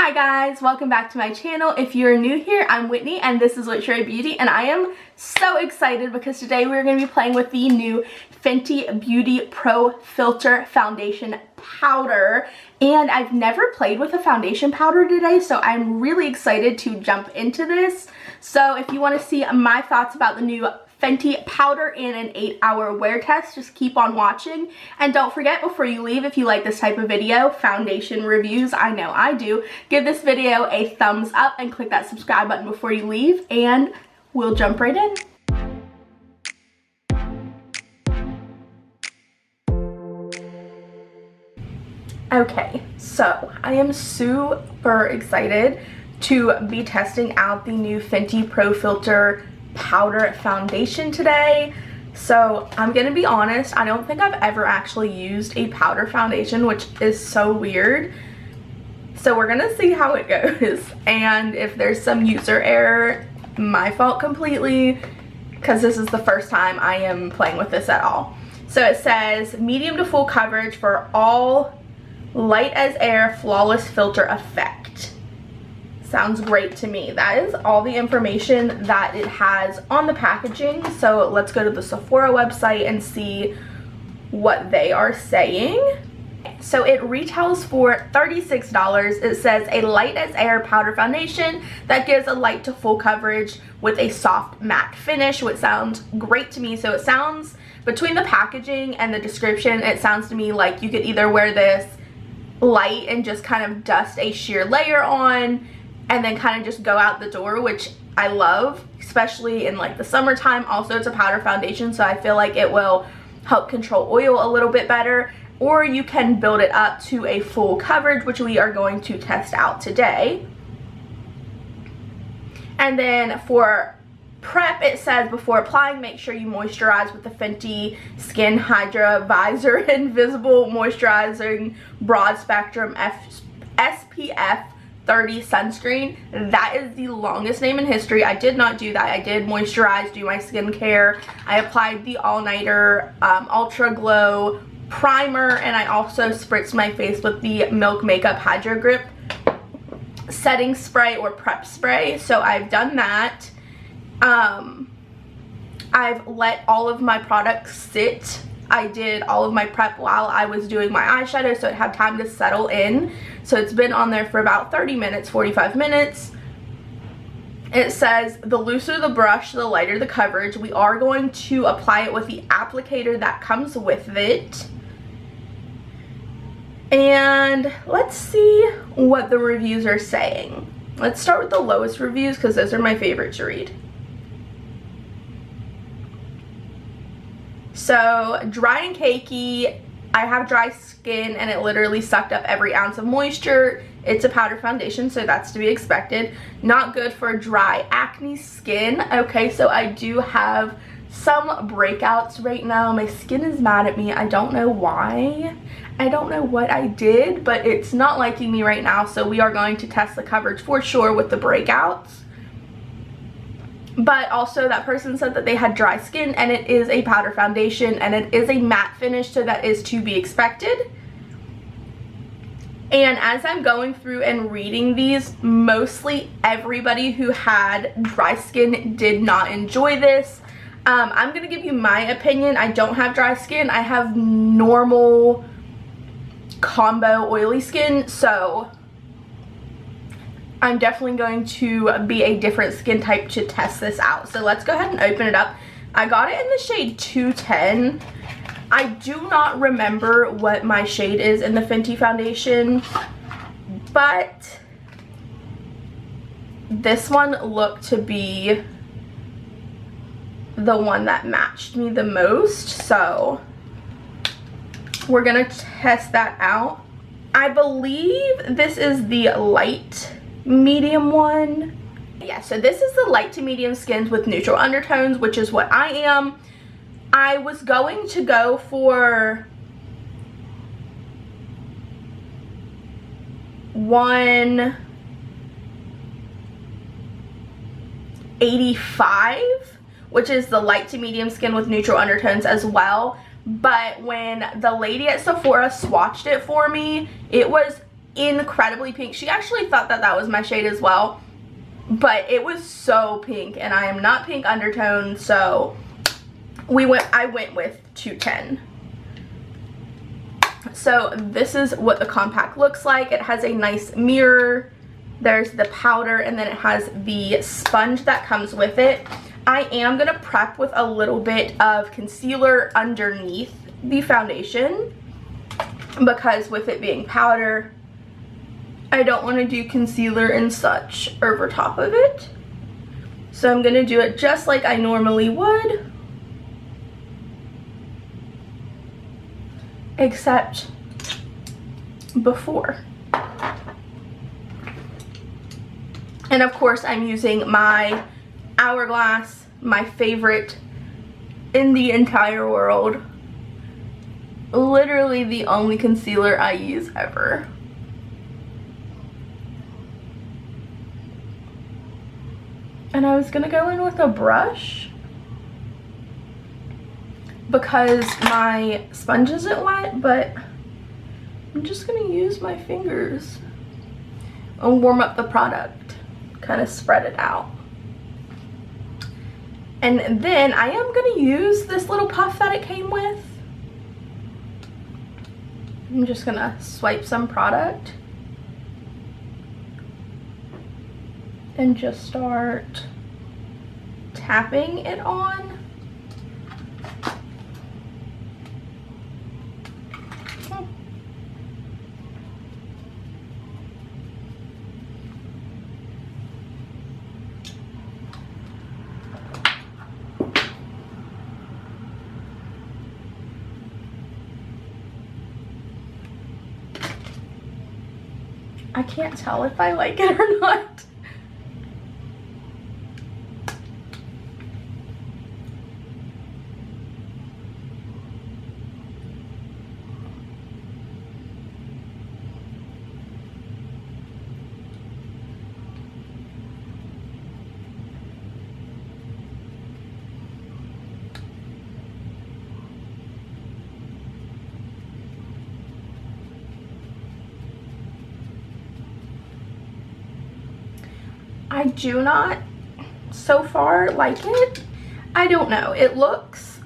Hi guys, welcome back to my channel. If you're new here, I'm Whitney and this is Luxury Beauty, and I am so excited because today we're going to be playing with the new Fenty Beauty Pro Filtr Foundation Powder. And I've never played with a foundation powder today, so I'm really excited to jump into this. So if you want to see my thoughts about the new Fenty powder in an 8-hour wear test, just keep on watching. And don't forget, before you leave, if you like this type of video, foundation reviews, I know I do, give this video a thumbs up and click that subscribe button before you leave, and we'll jump right in. Okay, so I am super excited to be testing out the new Fenty Pro Filtr powder foundation today. So I'm gonna be honest, I don't think I've ever actually used a powder foundation, which is so weird. So we're gonna see how it goes, and if there's some user error, my fault completely, because this is the first time I am playing with this at all. So it says medium to full coverage for all light as air flawless filter effect. Sounds great to me. That is all the information that it has on the packaging. So let's go to the Sephora website and see what they are saying. So it retails for $36. It says a light as air powder foundation that gives a light to full coverage with a soft matte finish, which sounds great to me. So it sounds, between the packaging and the description, it sounds to me like you could either wear this light and just kind of dust a sheer layer on and then kind of just go out the door, which I love, especially in like the summertime. Also, it's a powder foundation, so I feel like it will help control oil a little bit better. Or you can build it up to a full coverage, which we are going to test out today. And then for prep, it says before applying, make sure you moisturize with the Fenty Skin Hydra Visor Invisible Moisturizing Broad Spectrum SPF 30 sunscreen. That is the longest name in history. I did not do that. I did moisturize, do my skincare. I applied the All Nighter Ultra Glow primer, and I also spritzed my face with the Milk Makeup Hydro Grip setting spray or prep spray. So I've done that. I've let all of my products sit. I did all of my prep while I was doing my eyeshadow, so it had time to settle in. So it's been on there for about 30 minutes, 45 minutes. It says the looser the brush, the lighter the coverage. We are going to apply it with the applicator that comes with it. And let's see what the reviews are saying. Let's start with the lowest reviews because those are my favorite to read. So, dry and cakey. I have dry skin and it literally sucked up every ounce of moisture. It's a powder foundation, so that's to be expected. Not good for dry acne skin. Okay, so I do have some breakouts right now. My skin is mad at me. I don't know why. I don't know what I did, but it's not liking me right now. So we are going to test the coverage for sure with the breakouts. But also, that person said that they had dry skin, and it is a powder foundation and it is a matte finish, so that is to be expected. And as I'm going through and reading these, mostly everybody who had dry skin did not enjoy this. I'm gonna give you my opinion. I don't have dry skin. I have normal combo oily skin, so I'm definitely going to be a different skin type to test this out. So let's go ahead and open it up. I got it in the shade 210. I do not remember what my shade is in the Fenty foundation, but this one looked to be the one that matched me the most. So we're gonna test that out. I believe this is the light medium one. Yeah, so this is the light to medium skins with neutral undertones, which is what I am. I was going to go for 185, which is the light to medium skin with neutral undertones as well. But when the lady at Sephora swatched it for me, it was incredibly pink. She actually thought that that was my shade as well, but it was so pink, and I am not pink undertone, so I went with 210. So this is what the compact looks like. It has a nice mirror, there's the powder, and then it has the sponge that comes with it. I am gonna prep with a little bit of concealer underneath the foundation, because with it being powder, I don't want to do concealer and such over top of it. So I'm gonna do it just like I normally would, except before. And of course I'm using my Hourglass, my favorite in the entire world. Literally the only concealer I use ever. And I was gonna go in with a brush because my sponge isn't wet, but I'm just gonna use my fingers and warm up the product, kind of spread it out. And then I am gonna use this little puff that it came with. I'm just gonna swipe some product and just start tapping it on. I can't tell if I like it or not. I do not so far like it. I don't know. It looks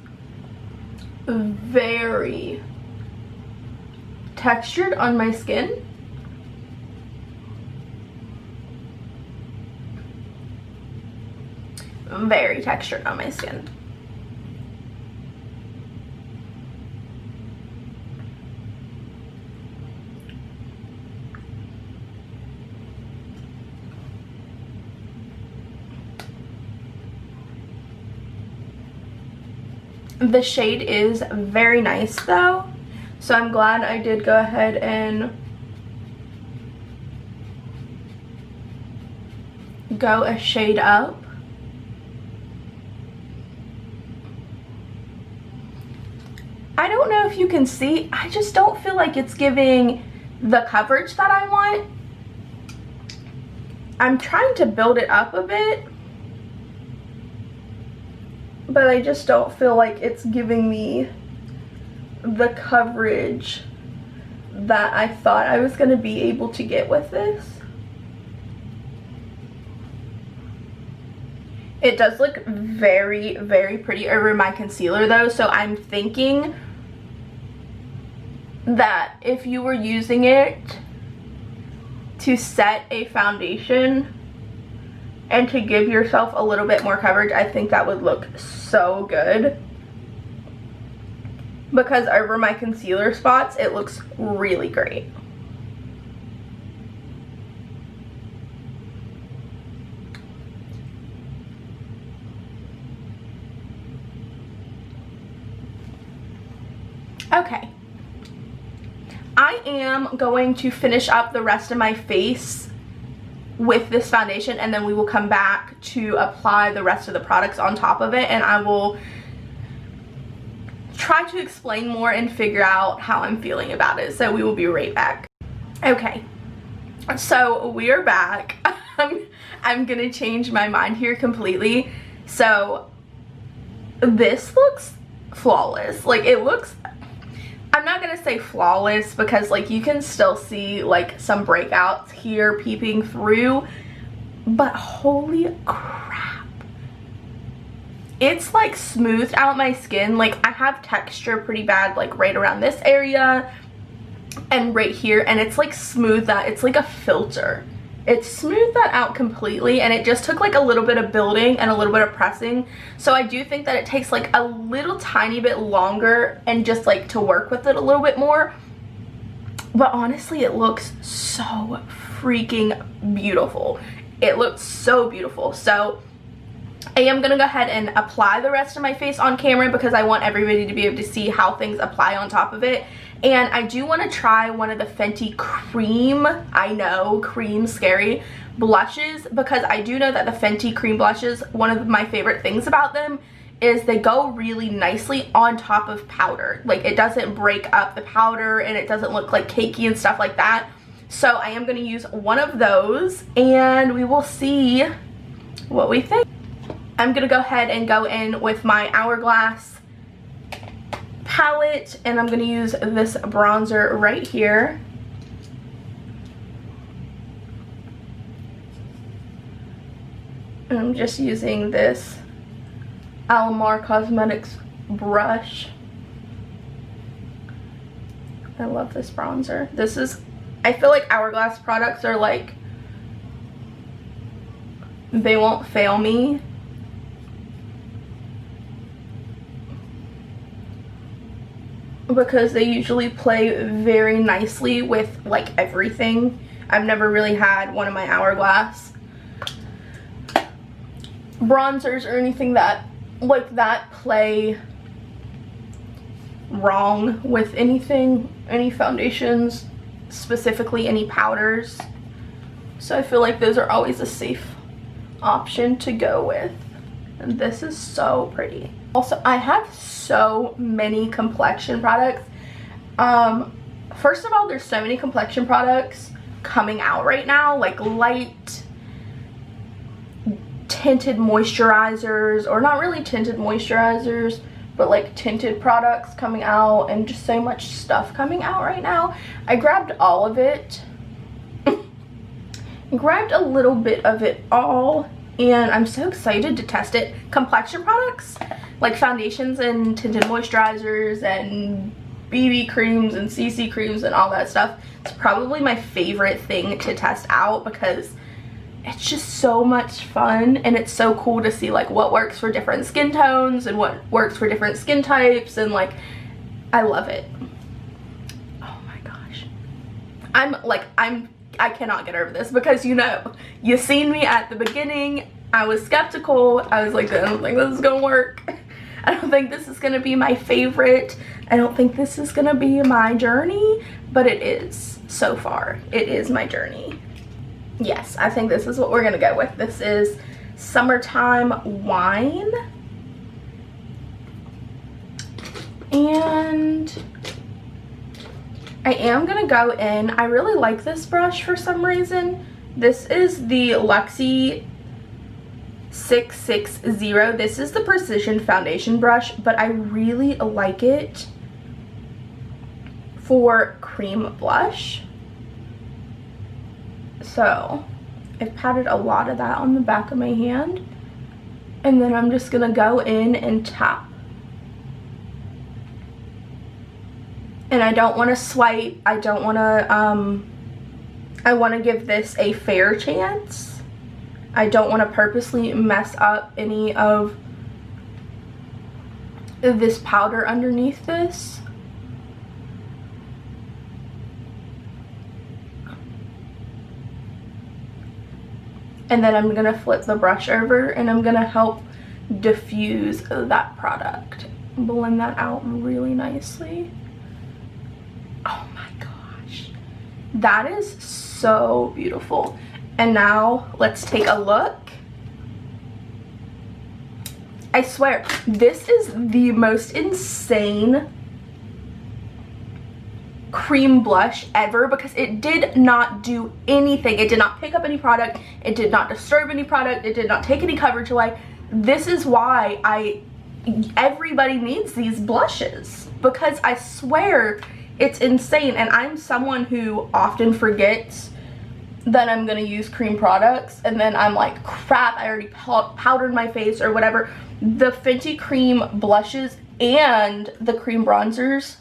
very textured on my skin. Very textured on my skin. The shade is very nice though, so I'm glad I did go ahead and go a shade up. I don't know if you can see, I just don't feel like it's giving the coverage that I want. I'm trying to build it up a bit, but I just don't feel like it's giving me the coverage that I thought I was going to be able to get with this. It does look very, very pretty over my concealer though, so I'm thinking that if you were using it to set a foundation and to give yourself a little bit more coverage, I think that would look so good. Because over my concealer spots, it looks really great. Okay. I am going to finish up the rest of my face with this foundation, and then we will come back to apply the rest of the products on top of it, and I will try to explain more and figure out how I'm feeling about it. So we will be right back. Okay, so we are back. I'm gonna change my mind here completely. So this looks flawless. Like, it looks, I'm not gonna say flawless because like you can still see like some breakouts here peeping through, but holy crap, it's like smoothed out my skin. Like I have texture pretty bad like right around this area and right here, and it's like smooth that it's like a filter. It smoothed that out completely, and it just took like a little bit of building and a little bit of pressing. So I do think that it takes like a little tiny bit longer and just like to work with it a little bit more. But honestly, it looks so freaking beautiful. It looks so beautiful. So I am gonna go ahead and apply the rest of my face on camera because I want everybody to be able to see how things apply on top of it. And I do want to try one of the Fenty cream, I know, cream scary blushes, because I do know that the Fenty cream blushes, one of my favorite things about them is they go really nicely on top of powder. Like it doesn't break up the powder and it doesn't look like cakey and stuff like that. So I am going to use one of those and we will see what we think. I'm going to go ahead and go in with my Hourglass palette, and I'm going to use this bronzer right here. And I'm just using this Alamar Cosmetics brush. I love this bronzer. This is, I feel like Hourglass products are like, they won't fail me. Because they usually play very nicely with like everything. I've never really had one of my Hourglass bronzers or anything that like that play wrong with anything, any foundations, specifically any powders. So I feel like those are always a safe option to go with. And this is so pretty. Also, I have so many complexion products. First of all, there's so many complexion products coming out right now, like light tinted moisturizers, or not really tinted moisturizers, but like tinted products coming out, and just so much stuff coming out right now. I grabbed all of it. Grabbed a little bit of it all, and I'm so excited to test it. Complexion products, like foundations and tinted moisturizers and BB creams and CC creams and all that stuff, it's probably my favorite thing to test out because it's just so much fun, and it's so cool to see like what works for different skin tones and what works for different skin types, and like I love it. Oh my gosh, I cannot get over this because, you know, you've seen me at the beginning. I was skeptical. I was like, I don't think this is gonna work. I don't think this is gonna be my favorite. I don't think this is gonna be my journey, but it is so far. It is my journey. Yes, I think this is what we're gonna go with. This is Summertime Wine. And I am gonna go in. I really like this brush for some reason. This is the Luxie 660. This is the Precision Foundation brush, but I really like it for cream blush. So I've patted a lot of that on the back of my hand, and then I'm just gonna go in and tap. And I don't want to swipe. I don't want to, I want to give this a fair chance. I don't want to purposely mess up any of this powder underneath this. And then I'm going to flip the brush over and I'm going to help diffuse that product. Blend that out really nicely. Oh my gosh, that is so beautiful. And now let's take a look. I swear, this is the most insane cream blush ever because it did not do anything. It did not pick up any product. It did not disturb any product. It did not take any coverage away. This is why I everybody needs these blushes because I swear it's insane. And I'm someone who often forgets that I'm gonna use cream products, and then I'm like, crap, I already powdered my face or whatever. The Fenty cream blushes and the cream bronzers,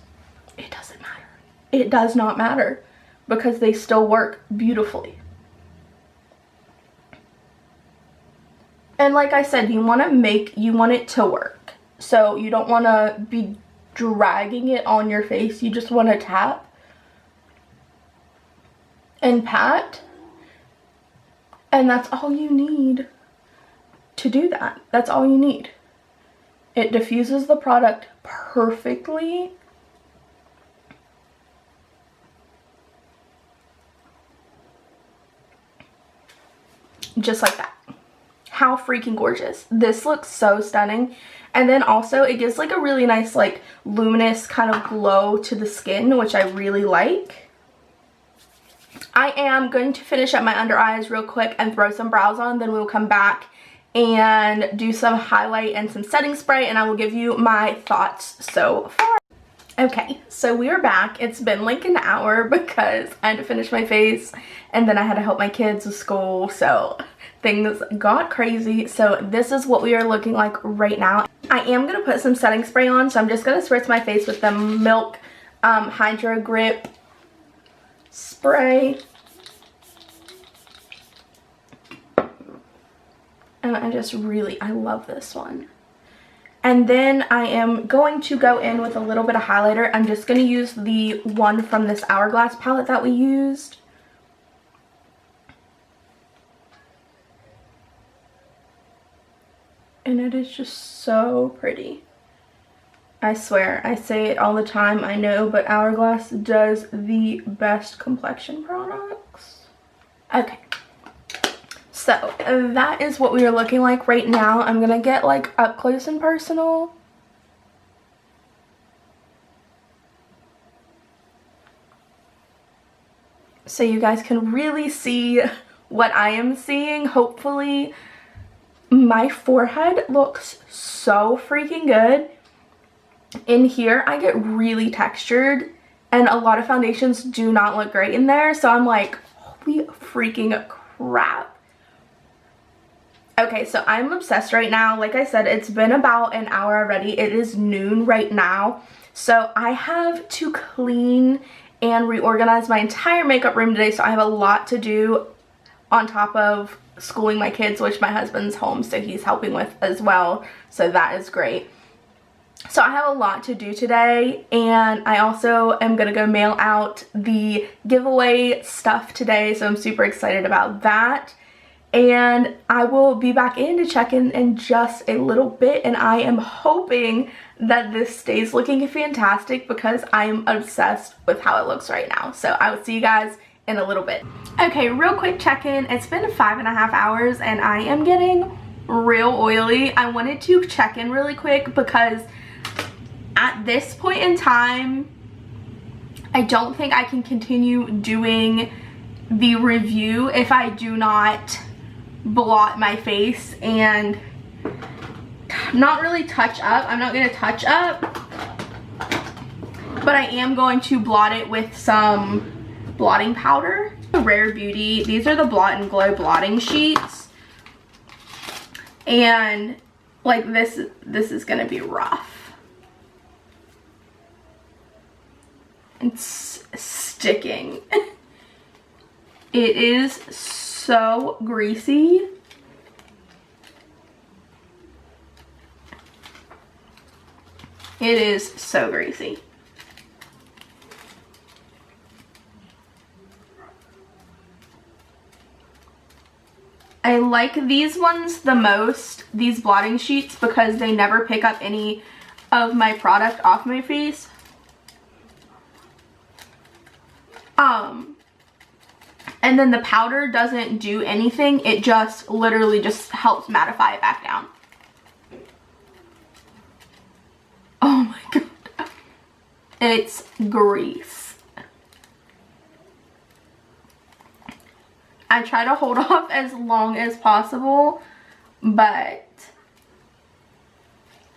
it doesn't matter. It does not matter because they still work beautifully. And like I said, you want it to work. So you don't want to be dragging it on your face. You just want to tap and pat. And that's all you need to do that. That's all you need. It diffuses the product perfectly. Just like that. How freaking gorgeous. This looks so stunning. And then also it gives like a really nice like luminous kind of glow to the skin, which I really like. I am going to finish up my under eyes real quick and throw some brows on. Then we'll come back and do some highlight and some setting spray, and I will give you my thoughts so far. Okay, so we are back. It's been like an hour because I had to finish my face and then I had to help my kids with school, so things got crazy. So this is what we are looking like right now. I am going to put some setting spray on, so I'm just going to spritz my face with the Milk Hydro Grip spray. And I love this one. And then I am going to go in with a little bit of highlighter. I'm just going to use the one from this Hourglass palette that we used. And it is just so pretty. I swear, I say it all the time, I know, but Hourglass does the best complexion products. Okay. So that is what we are looking like right now. I'm gonna get like up close and personal. So you guys can really see what I am seeing, hopefully. My forehead looks so freaking good. In here, I get really textured, and a lot of foundations do not look great in there. So I'm like, holy freaking crap. Okay, so I'm obsessed right now. Like I said, it's been about an hour already. It is noon right now. So I have to clean and reorganize my entire makeup room today. So I have a lot to do on top of schooling my kids, which my husband's home, so he's helping with as well. So that is great. So I have a lot to do today, and I also am going to go mail out the giveaway stuff today. So I'm super excited about that. And I will be back in to check in just a little bit, and I am hoping that this stays looking fantastic because I am obsessed with how it looks right now. So I will see you guys in a little bit. Okay, real quick check-in. It's been 5.5 hours and I am getting real oily. I wanted to check in really quick because at this point in time, I don't think I can continue doing the review if I do not blot my face and not really touch up. I'm not going to touch up, but I am going to blot it with some blotting powder. Rare Beauty. These are the Blot and Glow blotting sheets. And like this is going to be rough. It's sticking. It is so greasy. It is so greasy. I like these ones the most, these blotting sheets, because they never pick up any of my product off my face. And then the powder doesn't do anything. It just literally just helps mattify it back down. Oh my god. It's grease. I try to hold off as long as possible, but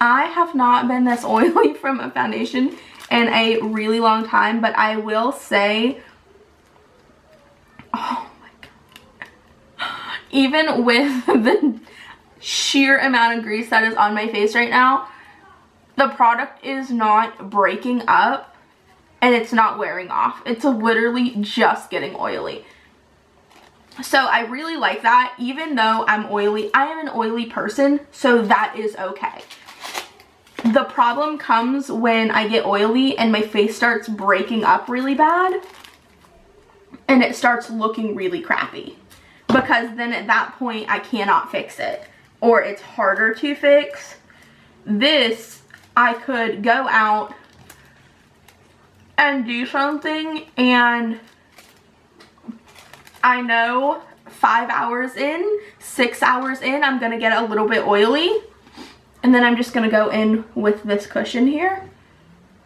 I have not been this oily from a foundation in a really long time, but I will say, oh my god, even with the sheer amount of grease that is on my face right now, the product is not breaking up and it's not wearing off. It's literally just getting oily. So I really like that. Even though I'm oily, I am an oily person, so that is okay. The problem comes when I get oily and my face starts breaking up really bad and it starts looking really crappy, because then at that point I cannot fix it, or it's harder to fix. This, I could go out and do something and I know 5 hours in, 6 hours in, I'm gonna get a little bit oily. And then I'm just gonna go in with this cushion here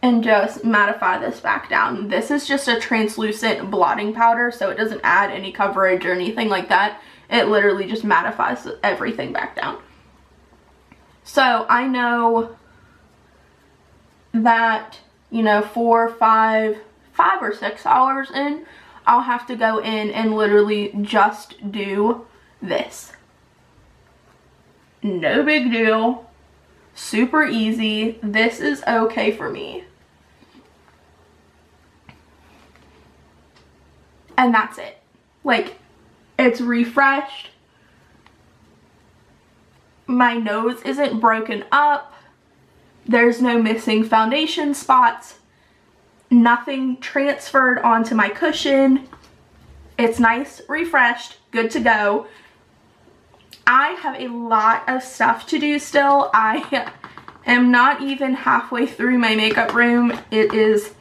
and just mattify this back down. This is just a translucent blotting powder, so it doesn't add any coverage or anything like that. It literally just mattifies everything back down. So I know that, you know, 5 or 6 hours in, I'll have to go in and literally just do this. No big deal. Super easy. This is okay for me. And that's it. Like, it's refreshed. My nose isn't broken up. There's no missing foundation spots. Nothing transferred onto my cushion. It's nice, refreshed, good to go. I have a lot of stuff to do still. I am not even halfway through my makeup room. It is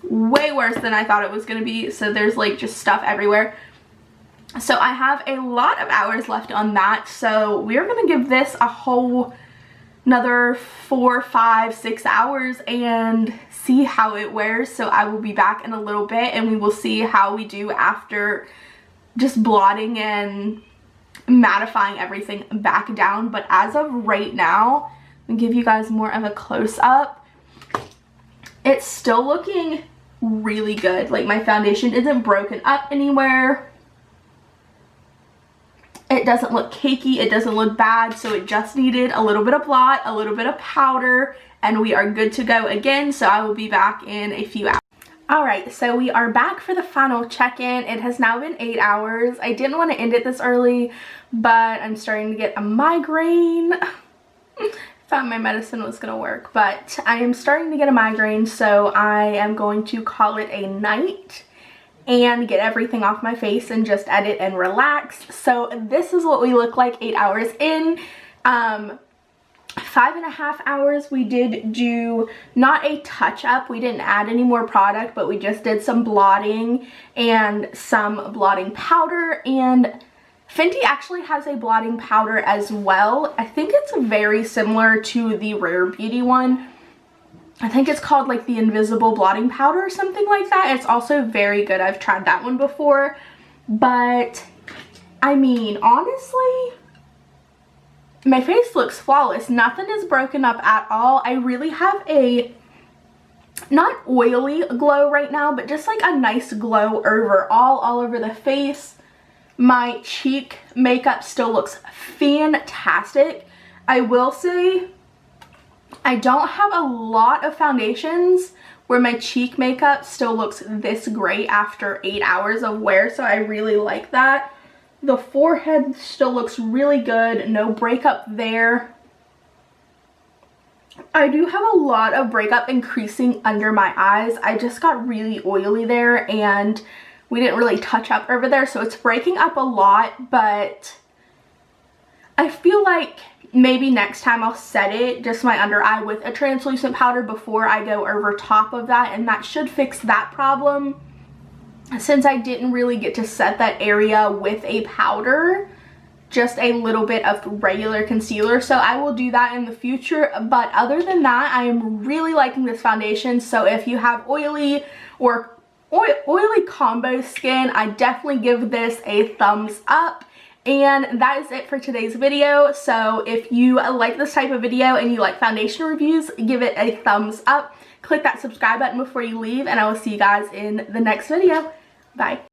way worse than I thought it was going to be. So there's like just stuff everywhere. So I have a lot of hours left on that. So we're going to give this a whole another 4, 5, 6 hours and see how it wears. So I will be back in a little bit and we will see how we do after just blotting and mattifying everything back down. But as of right now, I'm gonna give you guys more of a close-up. It's still looking really good. Like, my foundation isn't broken up anywhere. It doesn't look cakey, it doesn't look bad, so it just needed a little bit of blot, a little bit of powder, and we are good to go again. So I will be back in a few hours. Alright, so we are back for the final check-in. It has now been 8 hours. I didn't want to end it this early, but I'm starting to get a migraine. Thought my medicine was going to work, but I am starting to get a migraine, so I am going to call it a night and get everything off my face and just edit and relax. So this is what we look like 8 hours in. 5.5 hours we did do not a touch-up. We didn't add any more product, but we just did some blotting and some blotting powder. And Fenty actually has a blotting powder as well. I think it's very similar to the Rare Beauty one. I think it's called like the Invisible Blotting Powder or something like that. It's also very good. I've tried that one before. But, I mean, honestly, my face looks flawless. Nothing is broken up at all. I really have a, not oily glow right now, but just like a nice glow overall, all over the face. My cheek makeup still looks fantastic. I will say, I don't have a lot of foundations where my cheek makeup still looks this great after 8 hours of wear, so I really like that. The forehead still looks really good, no breakup there. I do have a lot of breakup increasing under my eyes. I just got really oily there and we didn't really touch up over there, so it's breaking up a lot, but I feel like maybe next time I'll set it, just my under eye, with a translucent powder before I go over top of that, and that should fix that problem, since I didn't really get to set that area with a powder, just a little bit of regular concealer. So I will do that in the future. But other than that, I am really liking this foundation. So if you have oily or oily combo skin, I definitely give this a thumbs up. And that is it for today's video. So if you like this type of video and you like foundation reviews, give it a thumbs up. Click that subscribe button before you leave, and I will see you guys in the next video. Bye.